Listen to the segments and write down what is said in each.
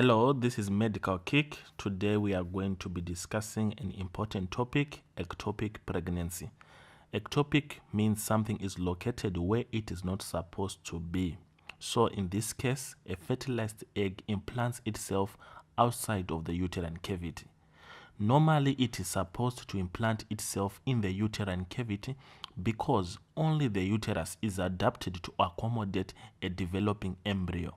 Hello, this is Medical Kick. Today we are going to be discussing an important topic, ectopic pregnancy. Ectopic means something is located where it is not supposed to be. So in this case, a fertilized egg implants itself outside of the uterine cavity. Normally, it is supposed to implant itself in the uterine cavity because only the uterus is adapted to accommodate a developing embryo.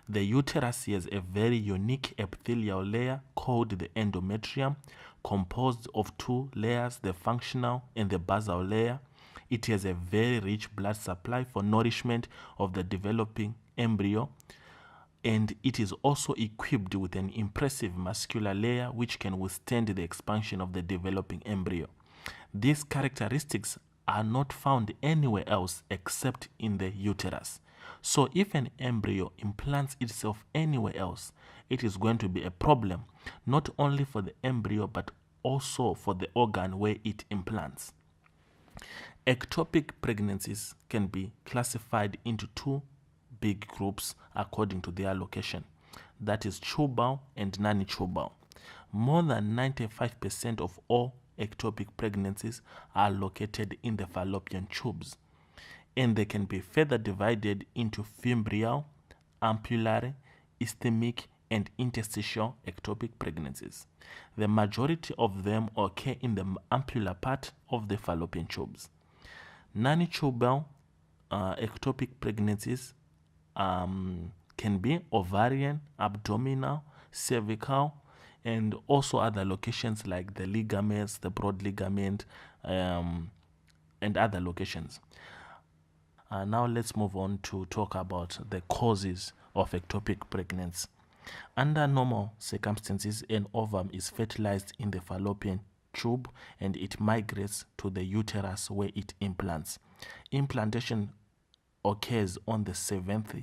The uterus has a very unique epithelial layer called the endometrium, composed of two layers, the functional and the basal layer. It has a very rich blood supply for nourishment of the developing embryo, and it is also equipped with an impressive muscular layer which can withstand the expansion of the developing embryo. These characteristics are not found anywhere else except in the uterus. So if an embryo implants itself anywhere else, it is going to be a problem, not only for the embryo but also for the organ where it implants. Ectopic pregnancies can be classified into two big groups according to their location. That is tubal and non-tubal. More than 95% of all ectopic pregnancies are located in the fallopian tubes, and they can be further divided into fimbrial, ampullary, ischemic, and interstitial ectopic pregnancies. The majority of them occur in the ampulla part of the fallopian tubes. Non-tubal ectopic pregnancies can be ovarian, abdominal, cervical, and also other locations like the ligaments, the broad ligament, and other locations. Now let's move on to talk about the causes of ectopic pregnancy. Under normal circumstances, an ovum is fertilized in the fallopian tube and it migrates to the uterus where it implants. Implantation occurs on the seventh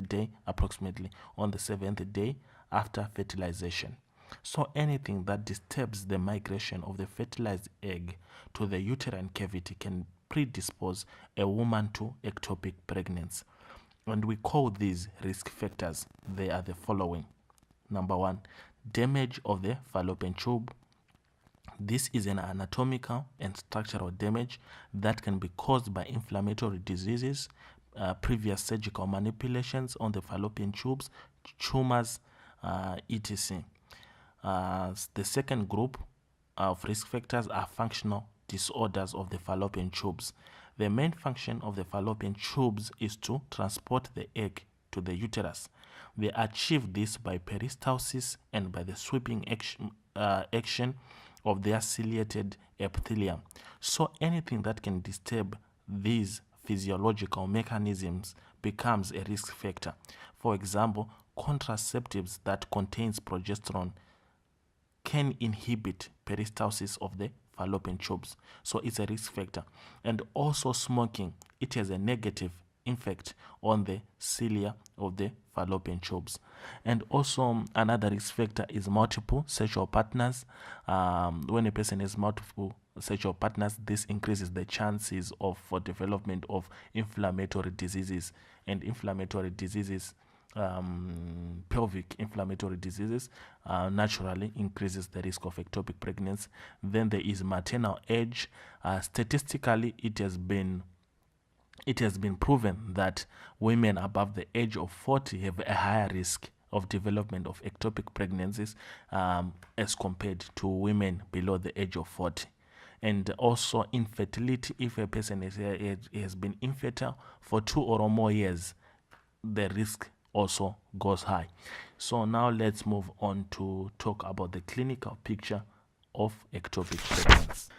day, approximately on the seventh day after fertilization. So anything that disturbs the migration of the fertilized egg to the uterine cavity can predispose a woman to ectopic pregnancy. And we call these risk factors. They are the following. Number one, damage of the fallopian tube. This is an anatomical and structural damage that can be caused by inflammatory diseases, previous surgical manipulations on the fallopian tubes, tumors, etc. The second group of risk factors are functional disorders of the fallopian tubes. The main function of the fallopian tubes is to transport the egg to the uterus. They achieve this by peristalsis and by the sweeping action of their ciliated epithelium. So anything that can disturb these physiological mechanisms becomes a risk factor. For example, contraceptives that contains progesterone can inhibit peristalsis of the fallopian tubes. So it's a risk factor. And also smoking, it has a negative effect on the cilia of the fallopian tubes. And also another risk factor is multiple sexual partners. When a person has multiple sexual partners, this increases the chances for development of inflammatory diseases. And inflammatory diseases, pelvic inflammatory diseases, naturally increases the risk of ectopic pregnancy. Then there is maternal age. Statistically, it has been proven that women above the age of 40 have a higher risk of development of ectopic pregnancies as compared to women below the age of 40. And also infertility, if a person has been infertile for 2 or more years, the risk also goes high. So now let's move on to talk about the clinical picture of ectopic pregnancy.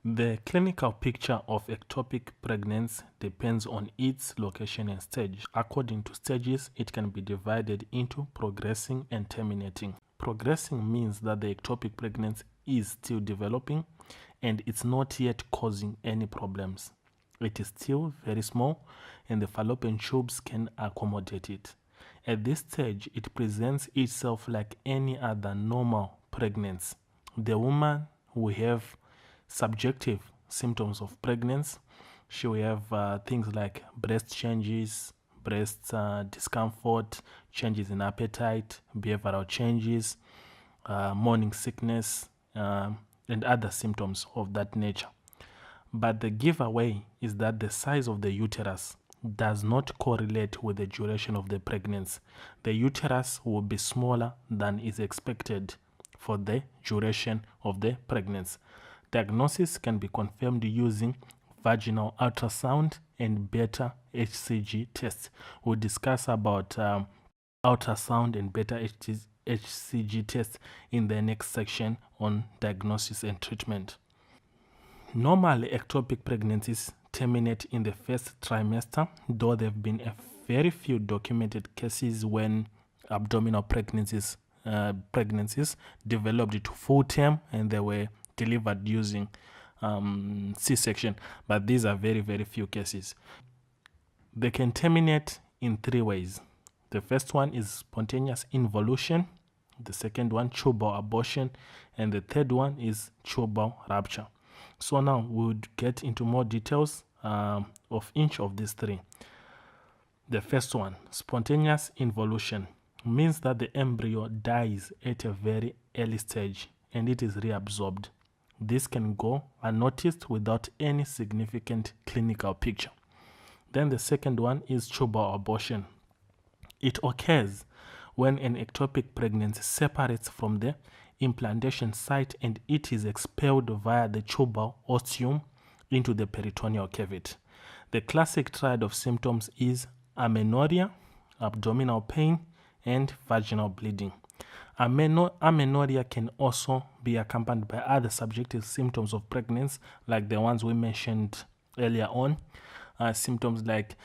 The clinical picture of ectopic pregnancy depends on its location and stage. According to stages, it can be divided into progressing and terminating. Progressing means that the ectopic pregnancy is still developing and it's not yet causing any problems. It is still very small and the fallopian tubes can accommodate it. At this stage, it presents itself like any other normal pregnancy. The woman will have subjective symptoms of pregnancy. She will have things like breast changes, breast discomfort, changes in appetite, behavioral changes, morning sickness, and other symptoms of that nature. But the giveaway is that the size of the uterus does not correlate with the duration of the pregnancy. The uterus will be smaller than is expected for the duration of the pregnancy. Diagnosis can be confirmed using vaginal ultrasound and beta HCG tests. We'll discuss about ultrasound and beta HCG tests in the next section on diagnosis and treatment. Normally, ectopic pregnancies terminate in the first trimester, though there have been a very few documented cases when abdominal pregnancies developed to full term and they were delivered using C-section, but these are very, very few cases. They can terminate in three ways. The first one is spontaneous involution, the second one tubal abortion, and the third one is tubal rupture. So now we'll get into more details of each of these three. The first one, spontaneous involution, means that the embryo dies at a very early stage and it is reabsorbed. This can go unnoticed without any significant clinical picture. Then the second one is tubal abortion. It occurs when an ectopic pregnancy separates from the implantation site and it is expelled via the tubal ostium into the peritoneal cavity. The classic triad of symptoms is amenorrhea, abdominal pain, and vaginal bleeding. Amenorrhea can also be accompanied by other subjective symptoms of pregnancy, like the ones we mentioned earlier on. Symptoms like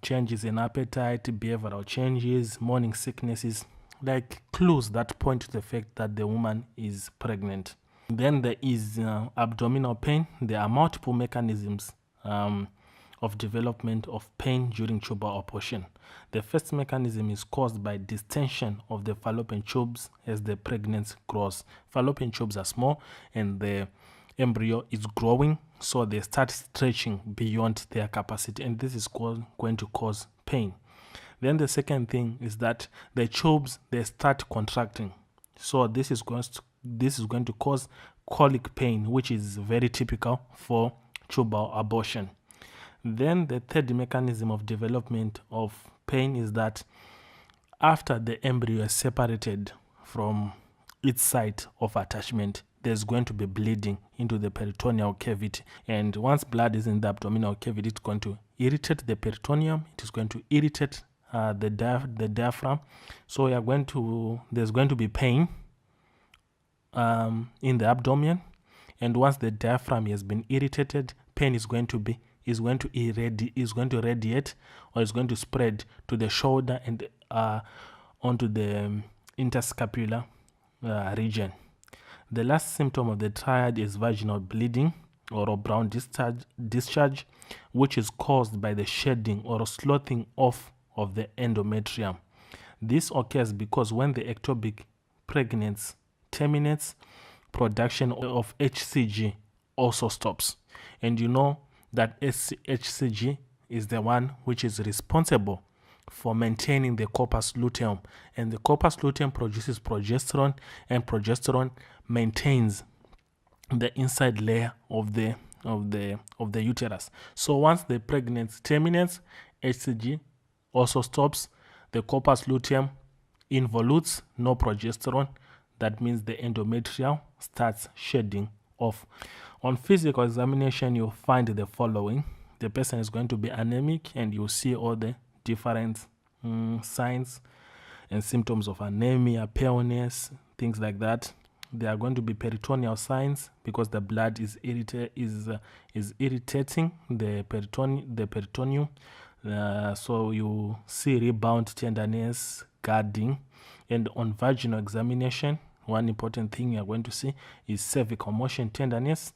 changes in appetite, behavioral changes, morning sicknesses, like clues that point to the fact that the woman is pregnant. Then there is abdominal pain. There are multiple mechanisms of development of pain during tubal abortion. The first mechanism is caused by distension of the fallopian tubes as the pregnancy grows. Fallopian tubes are small and the embryo is growing, so they start stretching beyond their capacity, and this is going to cause pain. Then the second thing is that the tubes, they start contracting, so this is going to cause colic pain, which is very typical for tubal abortion. Then the third mechanism of development of pain is that after the embryo is separated from its site of attachment, there's going to be bleeding into the peritoneal cavity, and once blood is in the abdominal cavity, it's going to irritate the peritoneum, it is going to irritate the diaphragm, so there's going to be pain in the abdomen, and once the diaphragm has been irritated, pain is going to radiate, or is going to spread to the shoulder and onto the interscapular region. The last symptom of the triad is vaginal bleeding or a brown discharge, which is caused by the shedding or sloughing off of the endometrium. This occurs because when the ectopic pregnancy terminates, production of HCG also stops. And you know that HCG is the one which is responsible for maintaining the corpus luteum, and the corpus luteum produces progesterone, and progesterone maintains the inside layer of the uterus. So once the pregnancy terminates, HCG also stops, the corpus luteum involutes, no progesterone. That means the endometrium starts shedding off. On physical examination, you'll find the following. The person is going to be anemic, and you'll see all the different signs and symptoms of anemia, paleness, things like that. There are going to be peritoneal signs because the blood is irritating the peritoneum. So you see rebound tenderness, guarding. And on vaginal examination, one important thing you're going to see is cervical motion tenderness.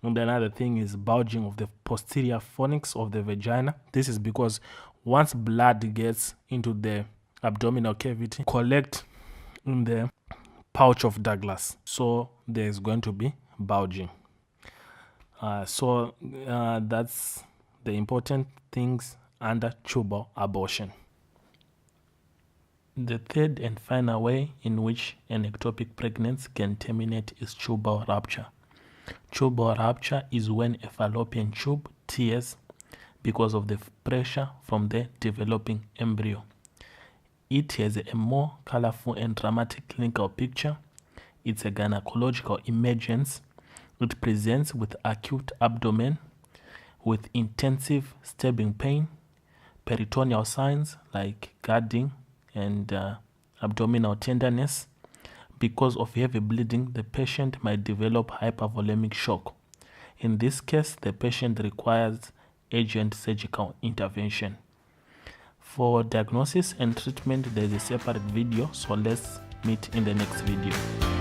And another thing is bulging of the posterior fornix of the vagina. This is because once blood gets into the abdominal cavity, collect in the pouch of Douglas. So there's going to be bulging. So that's the important things under tubal abortion. The third and final way in which an ectopic pregnancy can terminate is tubal rupture. Tubal rupture is when a fallopian tube tears because of the pressure from the developing embryo. It has a more colorful and dramatic clinical picture. It's a gynecological emergence. It presents with acute abdomen, with intensive stabbing pain, peritoneal signs like gagging and abdominal tenderness. Because of heavy bleeding, the patient might develop hypervolemic shock. In this case, the patient requires urgent surgical intervention. For diagnosis and treatment, there is a separate video, so let's meet in the next video.